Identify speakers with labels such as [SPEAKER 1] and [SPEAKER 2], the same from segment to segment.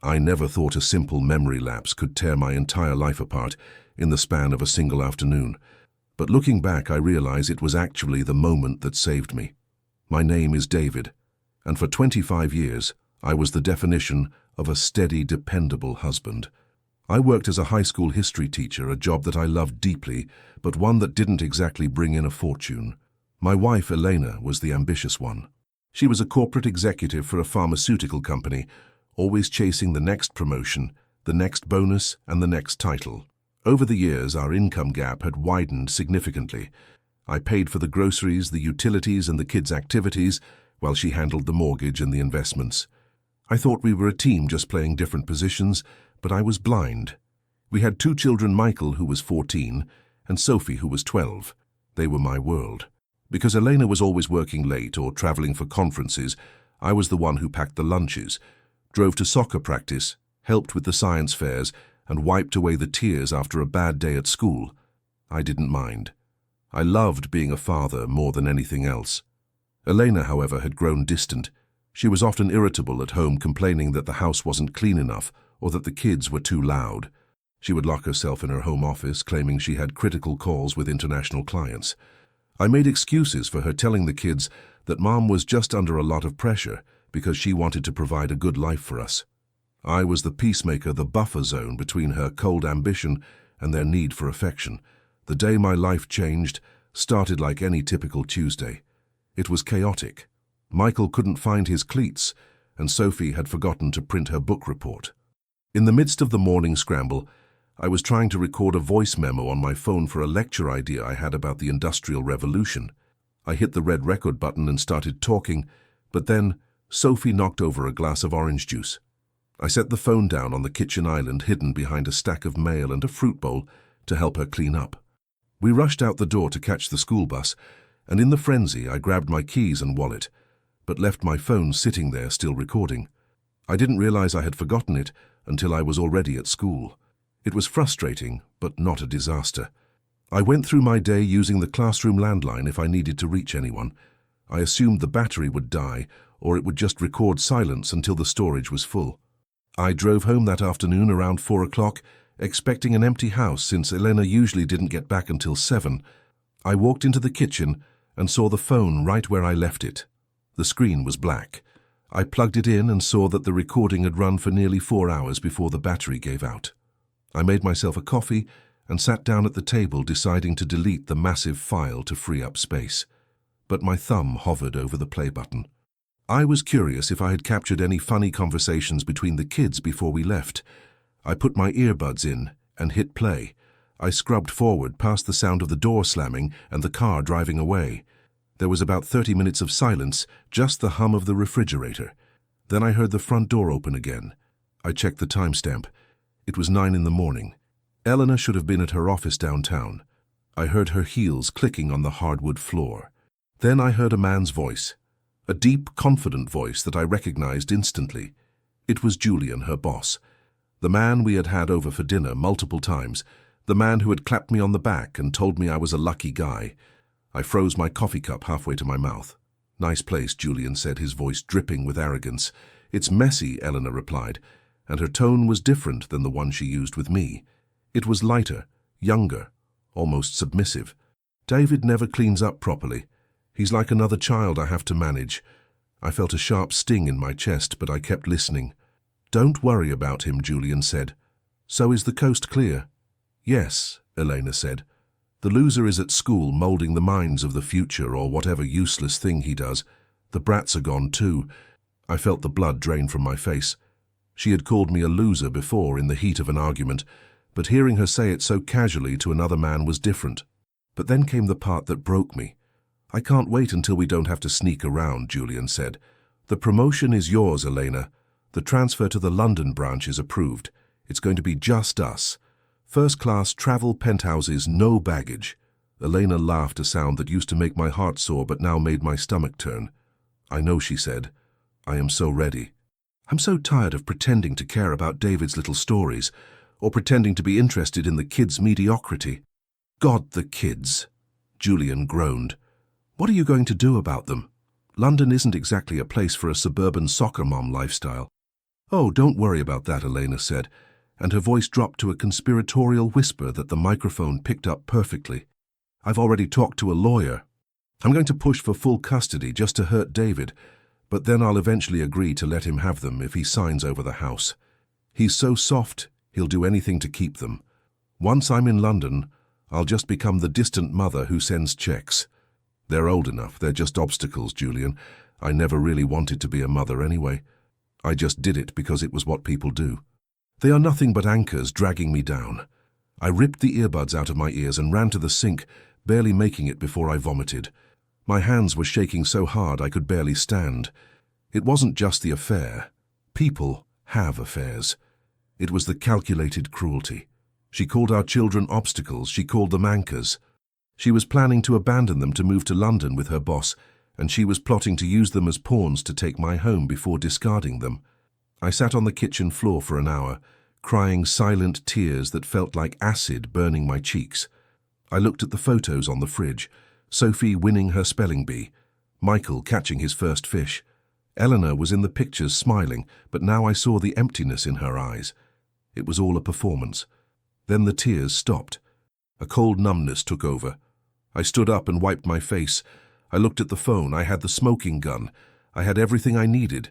[SPEAKER 1] I never thought a simple memory lapse could tear my entire life apart in the span of a single afternoon. But looking back, I realize it was actually the moment that saved me. My name is David, and for 25 years, I was the definition of a steady, dependable husband. I worked as a high school history teacher, a job that I loved deeply, but one that didn't exactly bring in a fortune. My wife, Elena, was the ambitious one. She was a corporate executive for a pharmaceutical company, always chasing the next promotion, the next bonus, and the next title. Over the years, our income gap had widened significantly. I paid for the groceries, the utilities, and the kids' activities, while she handled the mortgage and the investments. I thought we were a team just playing different positions, but I was blind. We had 2 children, Michael, who was 14, and Sophie, who was 12. They were my world. Because Elena was always working late or traveling for conferences, I was the one who packed the lunches, drove to soccer practice, helped with the science fairs, and wiped away the tears after a bad day at school. I didn't mind. I loved being a father more than anything else. Elena, however, had grown distant. She was often irritable at home, complaining that the house wasn't clean enough or that the kids were too loud. She would lock herself in her home office, claiming she had critical calls with international clients. I made excuses for her, telling the kids that Mom was just under a lot of pressure because she wanted to provide a good life for us. I was the peacemaker, the buffer zone between her cold ambition and their need for affection. The day my life changed started like any typical Tuesday. It was chaotic. Michael couldn't find his cleats, and Sophie had forgotten to print her book report. In the midst of the morning scramble, I was trying to record a voice memo on my phone for a lecture idea I had about the Industrial Revolution. I hit the red record button and started talking, but then Sophie knocked over a glass of orange juice. I set the phone down on the kitchen island, hidden behind a stack of mail and a fruit bowl, to help her clean up. We rushed out the door to catch the school bus, and in the frenzy I grabbed my keys and wallet, but left my phone sitting there still recording. I didn't realize I had forgotten it until I was already at school. It was frustrating, but not a disaster. I went through my day using the classroom landline if I needed to reach anyone. I assumed the battery would die, or it would just record silence until the storage was full. I drove home that afternoon around 4 o'clock, expecting an empty house since Elena usually didn't get back until 7. I walked into the kitchen and saw the phone right where I left it. The screen was black. I plugged it in and saw that the recording had run for nearly 4 hours before the battery gave out. I made myself a coffee and sat down at the table, deciding to delete the massive file to free up space. But my thumb hovered over the play button. I was curious if I had captured any funny conversations between the kids before we left. I put my earbuds in and hit play. I scrubbed forward past the sound of the door slamming and the car driving away. There was about 30 minutes of silence, just the hum of the refrigerator. Then I heard the front door open again. I checked the timestamp. It was 9 in the morning. Eleanor should have been at her office downtown. I heard her heels clicking on the hardwood floor. Then I heard a man's voice, a deep, confident voice that I recognized instantly. It was Julian, her boss, the man we had had over for dinner multiple times, the man who had clapped me on the back and told me I was a lucky guy. I froze my coffee cup halfway to my mouth. "Nice place," Julian said, his voice dripping with arrogance. "It's messy," Eleanor replied, and her tone was different than the one she used with me. It was lighter, younger, almost submissive. "David never cleans up properly. He's like another child I have to manage." I felt a sharp sting in my chest, but I kept listening. "Don't worry about him," Julian said. "So is the coast clear?" "Yes," Elena said. "The loser is at school molding the minds of the future, or whatever useless thing he does. The brats are gone too." I felt the blood drain from my face. She had called me a loser before in the heat of an argument, but hearing her say it so casually to another man was different. But then came the part that broke me. "I can't wait until we don't have to sneak around," Julian said. "The promotion is yours, Elena. The transfer to the London branch is approved. It's going to be just us. First-class travel penthouses, no baggage." Elena laughed, a sound that used to make my heart soar but now made my stomach turn. "I know," she said. "I am so ready. I'm so tired of pretending to care about David's little stories, or pretending to be interested in the kids' mediocrity." "God, the kids!" Julian groaned. "What are you going to do about them? London isn't exactly a place for a suburban soccer mom lifestyle." "Oh, don't worry about that," Elena said, and her voice dropped to a conspiratorial whisper that the microphone picked up perfectly. "I've already talked to a lawyer. I'm going to push for full custody just to hurt David, but then I'll eventually agree to let him have them if he signs over the house. He's so soft, he'll do anything to keep them. Once I'm in London, I'll just become the distant mother who sends checks. They're old enough, they're just obstacles, Julian. I never really wanted to be a mother anyway. I just did it because it was what people do. They are nothing but anchors dragging me down." I ripped the earbuds out of my ears and ran to the sink, barely making it before I vomited. My hands were shaking so hard I could barely stand. It wasn't just the affair. People have affairs. It was the calculated cruelty. She called our children obstacles, she called them anchors. She was planning to abandon them to move to London with her boss, and she was plotting to use them as pawns to take my home before discarding them. I sat on the kitchen floor for an hour, crying silent tears that felt like acid burning my cheeks. I looked at the photos on the fridge. Sophie winning her spelling bee, Michael catching his first fish. Eleanor was in the pictures smiling, but now I saw the emptiness in her eyes. It was all a performance. Then the tears stopped. A cold numbness took over. I stood up and wiped my face. I looked at the phone. I had the smoking gun. I had everything I needed.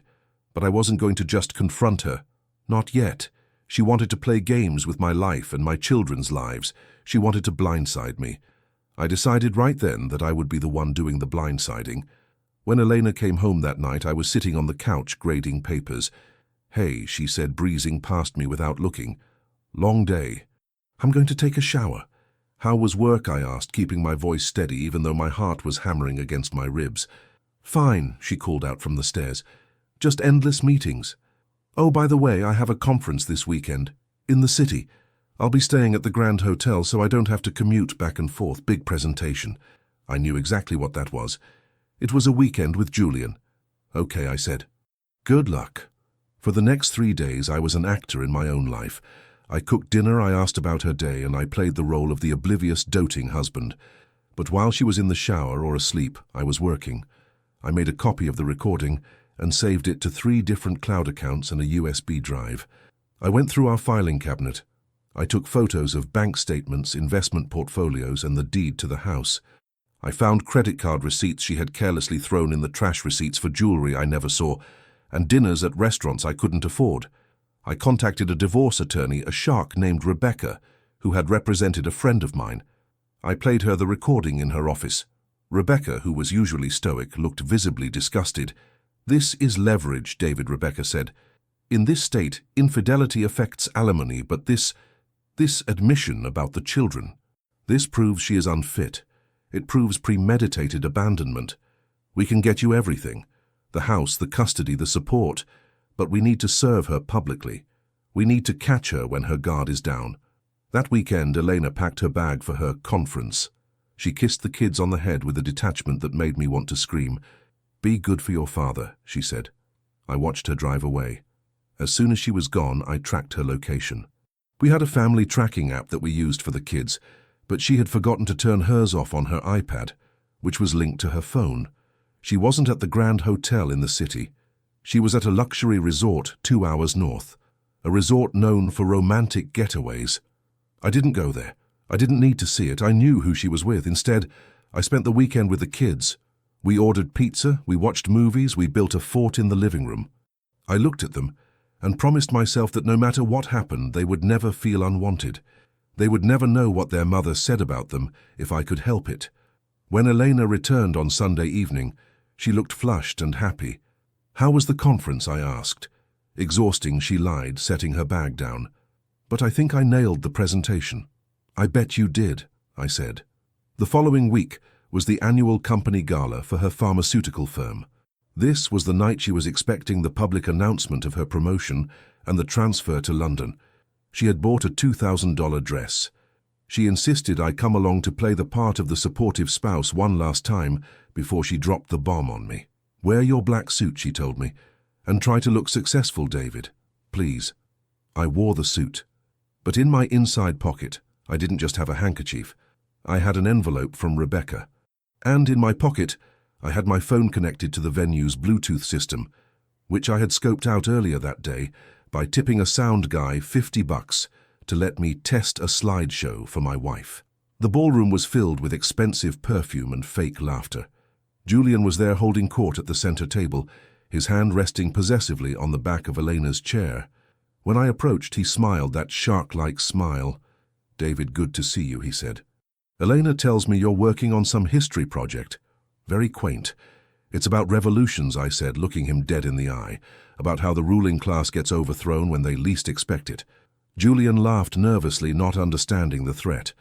[SPEAKER 1] But I wasn't going to just confront her. Not yet. She wanted to play games with my life and my children's lives. She wanted to blindside me. I decided right then that I would be the one doing the blindsiding. When Elena came home that night, I was sitting on the couch grading papers. "Hey," she said, breezing past me without looking. "Long day. I'm going to take a shower." "How was work?" I asked, keeping my voice steady even though my heart was hammering against my ribs. "Fine," she called out from the stairs. "Just endless meetings. Oh, by the way, I have a conference this weekend. In the city. I'll be staying at the Grand Hotel so I don't have to commute back and forth. Big presentation." I knew exactly what that was. It was a weekend with Julian. "Okay," I said. "Good luck." For the next 3 days, I was an actor in my own life. I cooked dinner, I asked about her day, and I played the role of the oblivious, doting husband. But while she was in the shower or asleep, I was working. I made a copy of the recording and saved it to 3 different cloud accounts and a USB drive. I went through our filing cabinet. I took photos of bank statements, investment portfolios, and the deed to the house. I found credit card receipts she had carelessly thrown in the trash receipts for jewelry I never saw, and dinners at restaurants I couldn't afford. I contacted a divorce attorney, a shark named Rebecca, who had represented a friend of mine. I played her the recording in her office. Rebecca, who was usually stoic, looked visibly disgusted. "This is leverage," Rebecca said. "In this state, infidelity affects alimony, but this admission about the children. This proves she is unfit. It proves premeditated abandonment. We can get you everything. The house, the custody, the support. But we need to serve her publicly. We need to catch her when her guard is down." That weekend, Elena packed her bag for her conference. She kissed the kids on the head with a detachment that made me want to scream. "Be good for your father," she said. I watched her drive away. As soon as she was gone, I tracked her location. We had a family tracking app that we used for the kids, but she had forgotten to turn hers off on her iPad, which was linked to her phone. She wasn't at the Grand Hotel in the city. She was at a luxury resort 2 hours north, a resort known for romantic getaways. I didn't go there. I didn't need to see it. I knew who she was with. Instead, I spent the weekend with the kids. We ordered pizza, we watched movies, we built a fort in the living room. I looked at them and promised myself that no matter what happened, they would never feel unwanted. They would never know what their mother said about them if I could help it. When Elena returned on Sunday evening, she looked flushed and happy. "How was the conference?" I asked. Exhausting, she lied, setting her bag down. "But I think I nailed the presentation." "I bet you did," I said. The following week was the annual company gala for her pharmaceutical firm. This was the night she was expecting the public announcement of her promotion and the transfer to London. She had bought a $2,000 dress. She insisted I come along to play the part of the supportive spouse one last time before she dropped the bomb on me. "Wear your black suit," she told me, "and try to look successful, David. Please." I wore the suit. But in my inside pocket, I didn't just have a handkerchief. I had an envelope from Rebecca. And in my pocket, I had my phone connected to the venue's Bluetooth system. which I had scoped out earlier that day by tipping a sound guy $50 to let me test a slideshow for my wife. The ballroom was filled with expensive perfume and fake laughter. Julian was there holding court at the center table, his hand resting possessively on the back of Elena's chair. When I approached, he smiled that shark-like smile. "David, good to see you," he said. "Elena tells me you're working on some history project. Very quaint. It's about revolutions," I said, looking him dead in the eye, "about how the ruling class gets overthrown when they least expect it." Julian laughed nervously, not understanding the threat.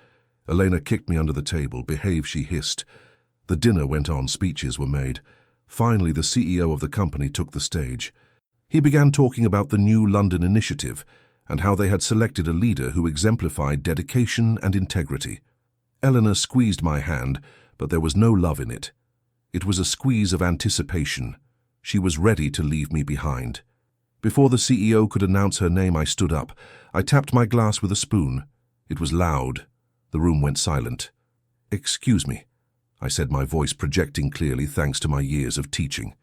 [SPEAKER 1] Elena kicked me under the table. "Behave," she hissed. The dinner went on, speeches were made. Finally, the CEO of the company took the stage. He began talking about the new London initiative and how they had selected a leader who exemplified dedication and integrity. Eleanor squeezed my hand, but there was no love in it. It was a squeeze of anticipation. She was ready to leave me behind. Before the CEO could announce her name, I stood up. I tapped my glass with a spoon. It was loud. The room went silent. "Excuse me," I said, my voice projecting clearly thanks to my years of teaching.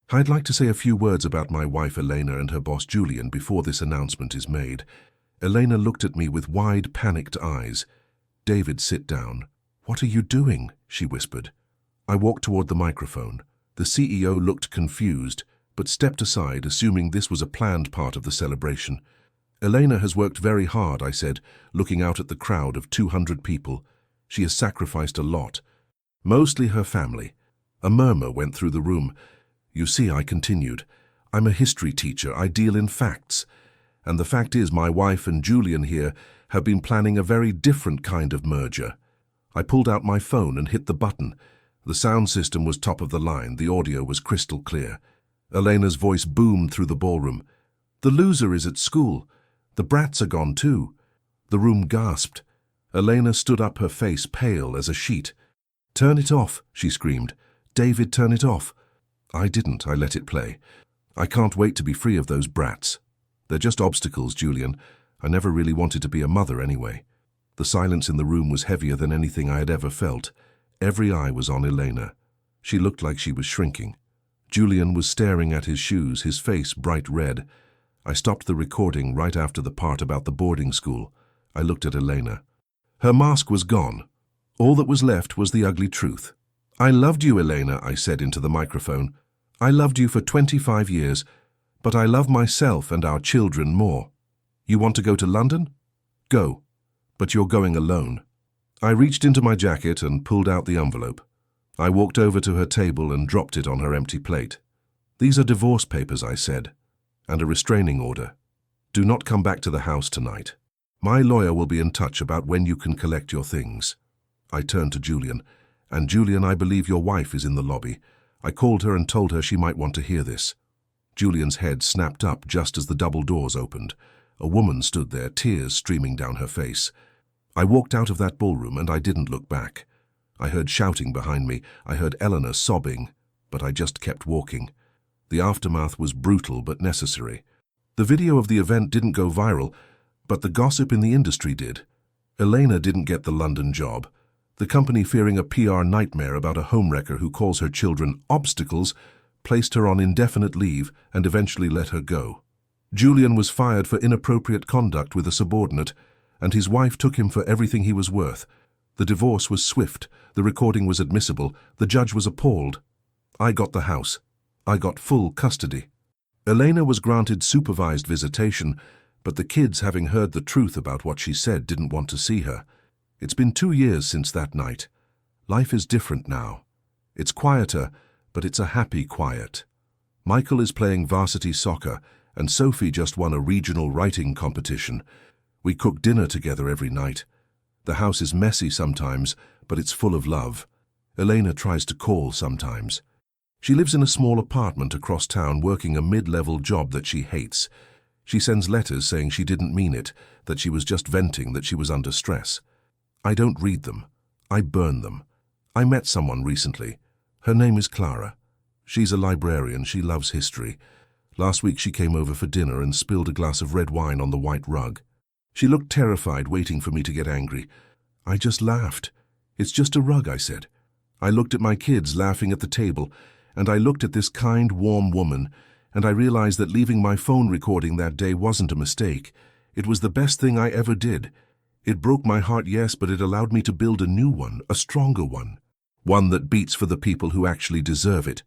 [SPEAKER 1] "I'd like to say a few words about my wife Elena and her boss Julian before this announcement is made." Elena looked at me with wide, panicked eyes. "David, sit down." "What are you doing?" she whispered. I walked toward the microphone. The CEO looked confused, but stepped aside, assuming this was a planned part of the celebration. "Elena has worked very hard," I said, looking out at the crowd of 200 people. "She has sacrificed a lot. Mostly her family." A murmur went through the room. "You see," I continued, "I'm a history teacher. I deal in facts. And the fact is, my wife and Julian here have been planning a very different kind of merger." I pulled out my phone and hit the button. The sound system was top of the line. The audio was crystal clear. Elena's voice boomed through the ballroom. "The loser is at school. The brats are gone too." The room gasped. Elena stood up, her face pale as a sheet. "Turn it off," she screamed. "David, turn it off." I didn't. I let it play. "I can't wait to be free of those brats. They're just obstacles, Julian. I never really wanted to be a mother anyway." The silence in the room was heavier than anything I had ever felt. Every eye was on Elena. She looked like she was shrinking. Julian was staring at his shoes, his face bright red. I stopped the recording right after the part about the boarding school. I looked at Elena. Her mask was gone. All that was left was the ugly truth. "I loved you, Elena," I said into the microphone. "I loved you for 25 years, but I love myself and our children more. You want to go to London? Go. But you're going alone." I reached into my jacket and pulled out the envelope. I walked over to her table and dropped it on her empty plate. "These are divorce papers," I said, "and a restraining order. Do not come back to the house tonight. My lawyer will be in touch about when you can collect your things." I turned to Julian. "And Julian, I believe your wife is in the lobby. I called her and told her she might want to hear this." Julian's head snapped up just as the double doors opened. A woman stood there, tears streaming down her face. I walked out of that ballroom and I didn't look back. I heard shouting behind me. I heard Eleanor sobbing, but I just kept walking. The aftermath was brutal but necessary. The video of the event didn't go viral, but the gossip in the industry did. Elena didn't get the London job. The company, fearing a PR nightmare about a homewrecker who calls her children obstacles, placed her on indefinite leave and eventually let her go. Julian was fired for inappropriate conduct with a subordinate, and his wife took him for everything he was worth. The divorce was swift. The recording was admissible. The judge was appalled. I got the house. I got full custody. Elena was granted supervised visitation, but the kids, having heard the truth about what she said, didn't want to see her. It's been 2 years since that night. Life is different now. It's quieter, but it's a happy quiet. Michael is playing varsity soccer, and Sophie just won a regional writing competition. We cook dinner together every night. The house is messy sometimes, but it's full of love. Elena tries to call sometimes. She lives in a small apartment across town, working a mid-level job that she hates. She sends letters saying she didn't mean it, that she was just venting, that she was under stress. I don't read them. I burn them. I met someone recently. Her name is Clara. She's a librarian. She loves history. Last week she came over for dinner and spilled a glass of red wine on the white rug. She looked terrified, waiting for me to get angry. I just laughed. "It's just a rug," I said. I looked at my kids laughing at the table, and I looked at this kind, warm woman, and I realized that leaving my phone recording that day wasn't a mistake. It was the best thing I ever did. It broke my heart, yes, but it allowed me to build a new one, a stronger one. One that beats for the people who actually deserve it.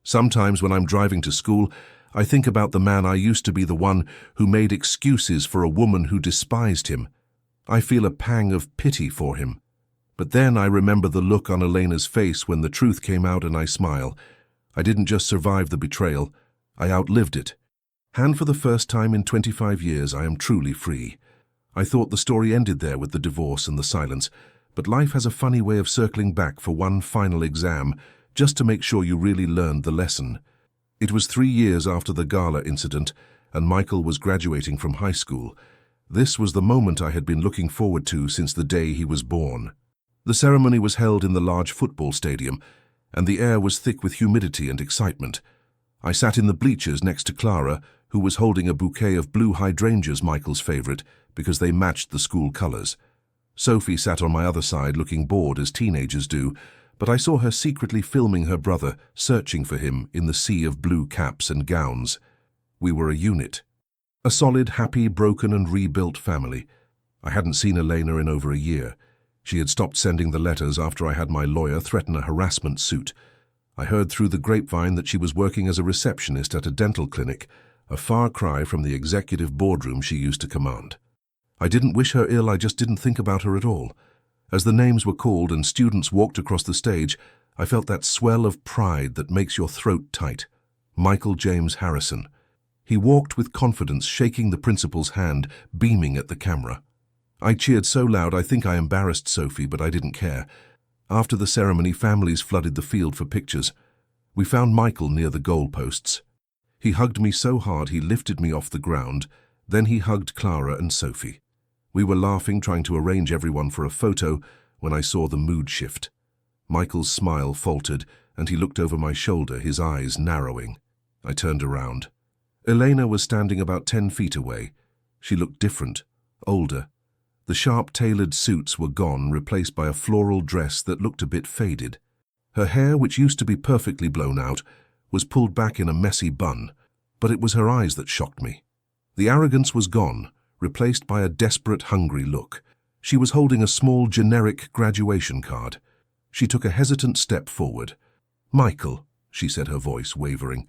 [SPEAKER 1] Sometimes when I'm driving to school, I think about the man I used to be, the one who made excuses for a woman who despised him. I feel a pang of pity for him. But then I remember the look on Elena's face when the truth came out, and I smile. I didn't just survive the betrayal, I outlived it. And for the first time in 25 years, I am truly free. I thought the story ended there with the divorce and the silence, but life has a funny way of circling back for one final exam, just to make sure you really learned the lesson. It was 3 years after the gala incident, and Michael was graduating from high school. This was the moment I had been looking forward to since the day he was born. The ceremony was held in the large football stadium, and the air was thick with humidity and excitement. I sat in the bleachers next to Clara, who was holding a bouquet of blue hydrangeas, Michael's favorite, because they matched the school colors. Sophie sat on my other side looking bored, as teenagers do, but I saw her secretly filming her brother, searching for him in the sea of blue caps and gowns. We were a unit. A solid, happy, broken and rebuilt family. I hadn't seen Elena in over a year. She had stopped sending the letters after I had my lawyer threaten a harassment suit. I heard through the grapevine that she was working as a receptionist at a dental clinic, a far cry from the executive boardroom she used to command. I didn't wish her ill, I just didn't think about her at all. As the names were called and students walked across the stage, I felt that swell of pride that makes your throat tight. Michael James Harrison. He walked with confidence, shaking the principal's hand, beaming at the camera. I cheered so loud I think I embarrassed Sophie, but I didn't care. After the ceremony, families flooded the field for pictures. We found Michael near the goalposts. He hugged me so hard he lifted me off the ground. Then he hugged Clara and Sophie. We were laughing, trying to arrange everyone for a photo, when I saw the mood shift. Michael's smile faltered, and he looked over my shoulder, his eyes narrowing. I turned around. Elena was standing about 10 feet away. She looked different, older. The sharp-tailored suits were gone, replaced by a floral dress that looked a bit faded. Her hair, which used to be perfectly blown out, was pulled back in a messy bun, but it was her eyes that shocked me. The arrogance was gone, replaced by a desperate, hungry look. She was holding a small, generic graduation card. She took a hesitant step forward. "Michael," she said, her voice wavering,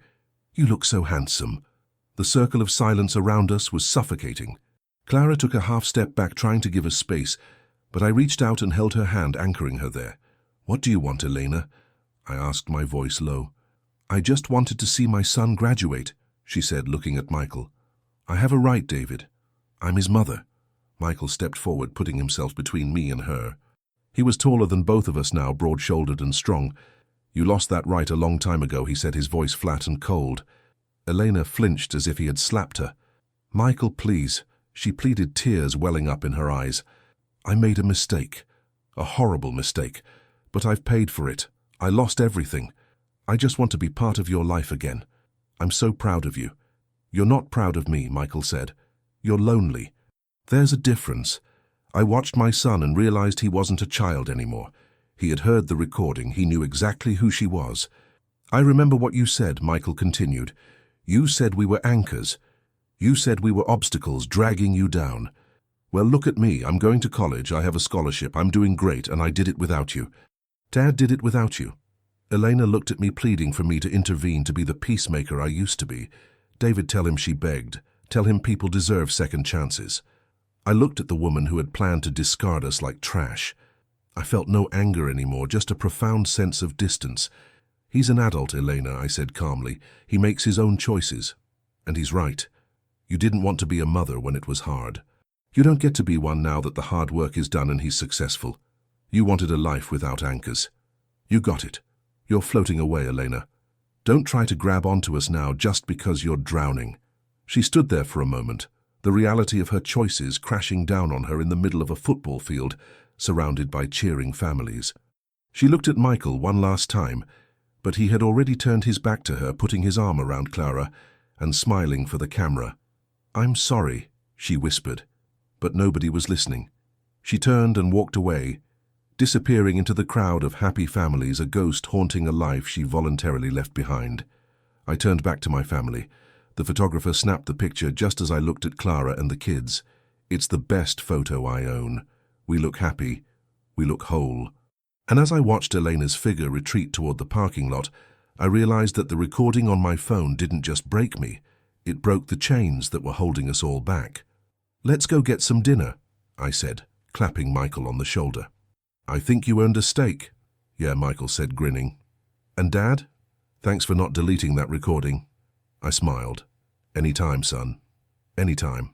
[SPEAKER 1] "you look so handsome." The circle of silence around us was suffocating. Clara took a half step back, trying to give us space, but I reached out and held her hand, anchoring her there. "What do you want, Elena?" I asked, my voice low. "I just wanted to see my son graduate," she said, looking at Michael. "I have a right, David. I'm his mother." Michael stepped forward, putting himself between me and her. He was taller than both of us now, broad-shouldered and strong. "You lost that right a long time ago," he said, his voice flat and cold. Elena flinched as if he had slapped her. "Michael, please," she pleaded, tears welling up in her eyes. "I made a mistake, a horrible mistake, but I've paid for it. I lost everything. I just want to be part of your life again. I'm so proud of you." "You're not proud of me," Michael said. "You're lonely. There's a difference." I watched my son and realized he wasn't a child anymore. He had heard the recording. He knew exactly who she was. "I remember what you said," Michael continued. "You said we were anchors. You said we were obstacles dragging you down. Well, look at me. I'm going to college. I have a scholarship. I'm doing great, and I did it without you. Dad did it without you." Elena looked at me, pleading for me to intervene, to be the peacemaker I used to be. "David, tell him," she begged. "Tell him people deserve second chances." I looked at the woman who had planned to discard us like trash. I felt no anger anymore, just a profound sense of distance. "He's an adult, Elena," I said calmly. "He makes his own choices. And he's right. You didn't want to be a mother when it was hard. You don't get to be one now that the hard work is done and he's successful. You wanted a life without anchors. You got it. You're floating away, Elena. Don't try to grab onto us now just because you're drowning." She stood there for a moment, the reality of her choices crashing down on her in the middle of a football field, surrounded by cheering families. She looked at Michael one last time, but he had already turned his back to her, putting his arm around Clara and smiling for the camera. "I'm sorry," she whispered, but nobody was listening. She turned and walked away, disappearing into the crowd of happy families, a ghost haunting a life she voluntarily left behind. I turned back to my family. The photographer snapped the picture just as I looked at Clara and the kids. It's the best photo I own. We look happy. We look whole. And as I watched Elena's figure retreat toward the parking lot, I realized that the recording on my phone didn't just break me. It broke the chains that were holding us all back. "Let's go get some dinner," I said, clapping Michael on the shoulder. "I think you earned a steak." "Yeah," Michael said, grinning. "And Dad? Thanks for not deleting that recording." I smiled. "Anytime, son. Anytime."